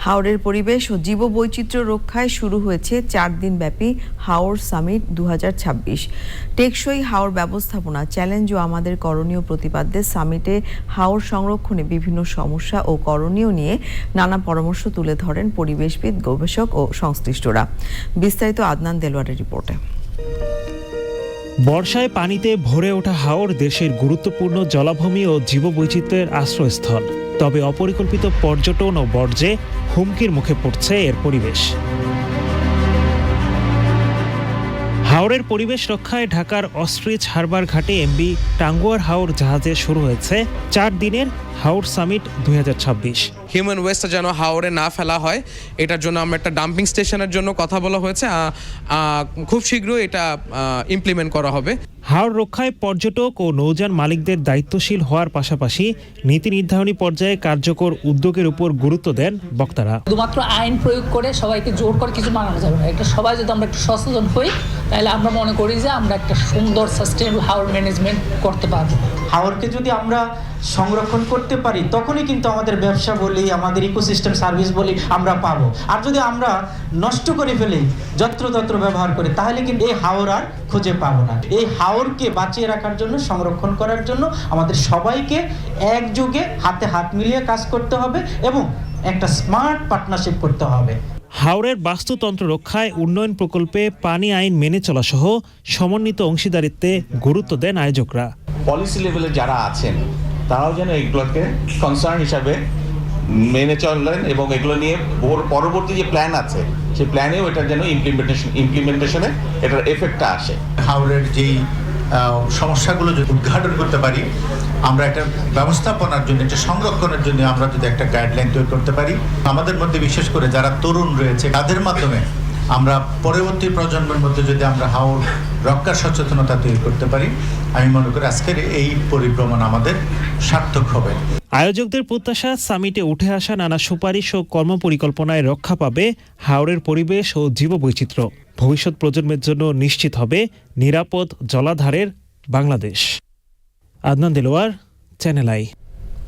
হাওরের পরিবেশ ও জীববৈচিত্র্য রক্ষায় শুরু হয়েছে 4 দিনব্যাপী হাওর সামিট 2026। টেকসই হাওর ব্যবস্থাপনা চ্যালেঞ্জ ও আমাদের করণীয় প্রতিপাদ্যে সামিটে হাওর সংরক্ষণে বিভিন্ন সমস্যা ও করণীয় নিয়ে নানা পরামর্শ তুলে ধরেন পরিবেশবিদ, গবেষক ও সংশ্লিষ্টরা। বিস্তারিত আদনান দেলোয়ারের রিপোর্টে। বর্ষায় পানিতে ভরে ওঠা হাওর দেশের গুরুত্বপূর্ণ জলাভূমি ও জীববৈচিত্র্যের আশ্রয়স্থল। তবে অপরিকল্পিত পর্যটন ও বর্জ্যে হুমকির মুখে পড়ছে এর পরিবেশ। হাওরের পরিবেশ রক্ষায় ঢাকার অস্ট্রিচ হারবার ঘাটে এমবি টাঙ্গুয়ার হাওর জাহাজে শুরু হয়েছে 4 দিনের হাওর সামিট 2026। হিউম্যান ওয়েস্ট যেন হাওরে না ফেলা হয়, এটার জন্য আমরা একটা ডাম্পিং স্টেশনের জন্য কথা বলা হয়েছে। খুব শীঘ্রই এটা ইমপ্লিমেন্ট করা হবে। হাওর রক্ষায় পর্যটক ও নৌযান মালিকদের দায়িত্বশীল হওয়ার পাশাপাশি নীতি নির্ধারণী পর্যায়ে কার্যকর উদ্যোগের উপর গুরুত্ব দেন বক্তারা। শুধুমাত্র আইন প্রয়োগ করে সবাইকে জোর করে কিছু বানানো যাবে না। এটা সবাই যদি আমরা একটু সচেতন হই, তাহলে আমরা মনে করি যে আমরা একটা সুন্দর সাস্টেনেবল হাওর ম্যানেজমেন্ট করতে পারবো। হাওরকে যদি আমরা সংরক্ষণ করতে পারি, তখনই কিন্তু আমাদের ব্যবসা বলি, আমাদের ইকোসিস্টেম সার্ভিস বলি আমরা পাবো। আর যদি আমরা নষ্ট করে ফেলি, যত্রতত্র ব্যবহার করি, তাহলে কিন্তু এই হাওর আর খুঁজে পাবো না। এই হাওরকে বাঁচিয়ে রাখার জন্য, সংরক্ষণ করার জন্য আমাদের সবাইকে একযোগে হাতে হাত মিলিয়ে কাজ করতে হবে এবং একটা স্মার্ট পার্টনারশিপ করতে হবে। হাওরের বাস্তুতন্ত্র রক্ষায় উন্নয়ন প্রকল্পে পানি আইন মেনে চলা সহ সমন্বিত অংশীদারিত্বে গুরুত্ব দেন আয়োজকরা। পলিসি লেভেলে যারা আছেন তারাও যেন এগুলোকে কনসার্ন হিসাবে মেনে চলেন এবং এগুলো নিয়ে পরবর্তী যে প্ল্যান আছে সেই প্ল্যানেও এটার যেন ইমপ্লিমেন্টেশনে এটার এফেক্টটা আসে। হাওরের যেই সমস্যাগুলো যদি উদ্ঘাটন করতে পারি, আমরা একটা ব্যবস্থাপনার জন্য, একটা সংরক্ষণের জন্য আমরা যদি একটা গাইডলাইন তৈরি করতে পারি, আমাদের মধ্যে বিশেষ করে যারা তরুণ রয়েছে তাদের মাধ্যমে আমরা পরবর্তী প্রজন্মের মধ্যে যদি আমরা হাওর রক্ষার সচেতনতা তৈরি করতে পারি, আমি মনে করি আজকের এই পরিভ্রমণ আমাদের সার্থক হবে। আয়োজকদের প্রত্যাশা, সামিটে উঠে আসা নানা সুপারিশ ও কর্মপরিকল্পনায় রক্ষা পাবে হাওরের পরিবেশ ও জীববৈচিত্র্য। ভবিষ্যৎ প্রজন্মের জন্য নিশ্চিত হবে নিরাপদ জলাধারের বাংলাদেশ। Adnan Delwar, Channel I.